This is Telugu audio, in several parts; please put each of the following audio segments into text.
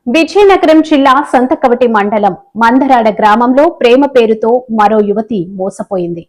విజయనగరం జిల్లా సంతకవటి మండలం మందరాడ గ్రామంలో ప్రేమ పేరుతో మరో యువతి మోసపోయింది.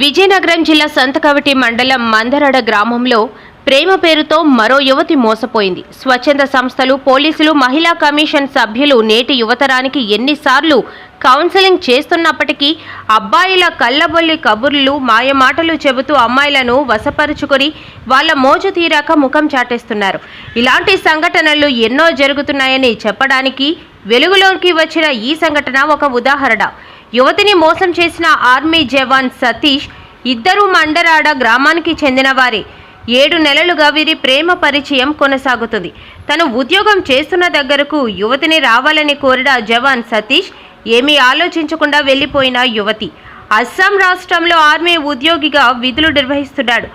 విజయనగరం జిల్లా సంతకవటి మండలం మందరాడ గ్రామంలో ప్రేమ పేరుతో మరో యువతి మోసపోయింది. స్వచ్ఛంద సంస్థలు, పోలీసులు, మహిళా కమిషన్ సభ్యులు నేటి యువతరానికి ఎన్నిసార్లు కౌన్సిలింగ్ చేస్తున్నప్పటికీ అబ్బాయిల కళ్ళబొల్లి కబుర్లు, మాయమాటలు చెబుతూ అమ్మాయిలను వశపరుచుకొని వాళ్ళ మోజు తీరాక ముఖం చాటేస్తున్నారు. ఇలాంటి సంఘటనలు ఎన్నో జరుగుతున్నాయని చెప్పడానికి వెలుగులోకి వచ్చిన ఈ సంఘటన ఒక ఉదాహరణ. యువతిని మోసం చేసిన ఆర్మీ జవాన్ సతీష్ ఇద్దరు మండరాడ గ్రామానికి చెందిన వారే. 7 నెలలుగా వీరి ప్రేమ పరిచయం కొనసాగుతుంది. తను ఉద్యోగం చేస్తున్న దగ్గరకు యువతిని రావాలని కోరిన జవాన్ సతీష్ ఏమీ ఆలోచించకుండా వెళ్లిపోయిన యువతి. అస్సాం రాష్ట్రంలో ఆర్మీ ఉద్యోగిగా విధులు నిర్వహిస్తున్నాడు.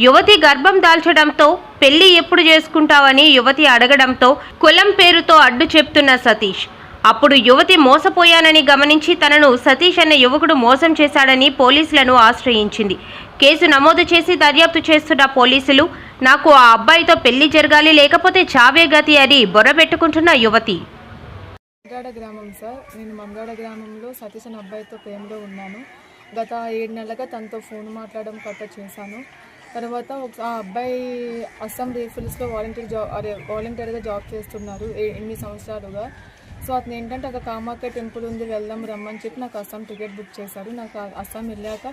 యువతి గర్భం దాల్చడంతో పెళ్లి ఎప్పుడు చేసుకుంటావని యువతి అడగడంతో కులం పేరుతో అడ్డు చెప్తున్న సతీష్. అప్పుడు యువతి మోసపోయానని గమనించి తనను సతీష్ అనే యువకుడు మోసం చేశాడని పోలీసులను ఆశ్రయించింది. కేసు నమోదు చేసి దర్యాప్తు చేస్తున్న పోలీసులు నాకు ఆ అబ్బాయితో పెళ్లి జరగాలి, లేకపోతే చావే గతి అని బొర్రబెట్టుకుంటున్న యువతి. మంగాడ గ్రామం సార్, నేను మంగాడ గ్రామంలో సతీష్ అనే అబ్బాయితో ప్రేమలో ఉన్నాను. గత 7 నెలలుగా తనతో ఫోన్ మాట్లాడడం కట్ట చేశాను. తర్వాత ఆ అబ్బాయి అస్సాం రైఫిల్స్లో వాలంటీర్గా జాబ్ చేస్తున్నారు 8 సంవత్సరాలుగా. సో అతను ఏంటంటే అక్కడ కామాఖ్య టెంపుల్ ఉంది, వెళ్దాం రమ్మని చెప్పి నాకు అస్సాం టికెట్ బుక్ చేశారు. నాకు అస్సాం వెళ్ళాక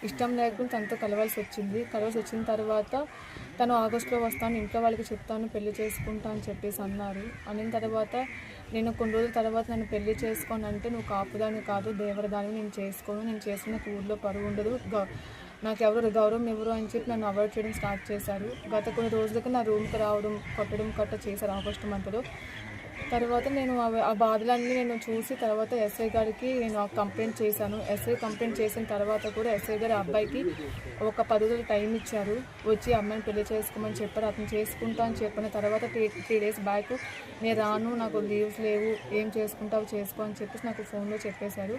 ఇష్టం లేకుండా తనతో కలవాల్సి వచ్చిన తర్వాత తను ఆగస్టులో వస్తాను, ఇంట్లో వాళ్ళకి చెప్తాను, పెళ్లి చేసుకుంటా అని చెప్పేసి అన్నారు. అనిన తర్వాత నేను కొన్ని రోజుల తర్వాత నన్ను పెళ్లి చేసుకోను అంటే, నువ్వు కాపుదాన్ని కాదు దేవరదాన్ని, నేను చేసుకున్న ఊళ్ళో పరువు ఉండదు, నాకు ఎవరు గౌరవం ఎవరు అని చెప్పి నన్ను అవాయిడ్ చేయడం స్టార్ట్ చేశారు. గత కొన్ని రోజులకి నా రూమ్కి రావడం, కొట్టడం చేశారు ఆగస్టు మంత్లో. తర్వాత నేను ఆ బాధలన్నీ నేను చూసి తర్వాత ఎస్ఐ గారికి నేను కంప్లైంట్ చేశాను. ఎస్ఐ కంప్లైంట్ చేసిన తర్వాత కూడా ఎస్ఐ గారు అబ్బాయికి ఒక 10 రోజులు టైం ఇచ్చారు. వచ్చి అమ్మాయిని పెళ్లి చేసుకోమని చెప్పారు. అతను చేసుకుంటా అని చెప్పిన తర్వాత 3 డేస్ బ్యాక్ నేను రాను, నాకు లీవ్స్ లేవు, ఏం చేసుకుంటావు చేసుకో అని చెప్పేసి నాకు ఫోన్లో చెప్పేశారు.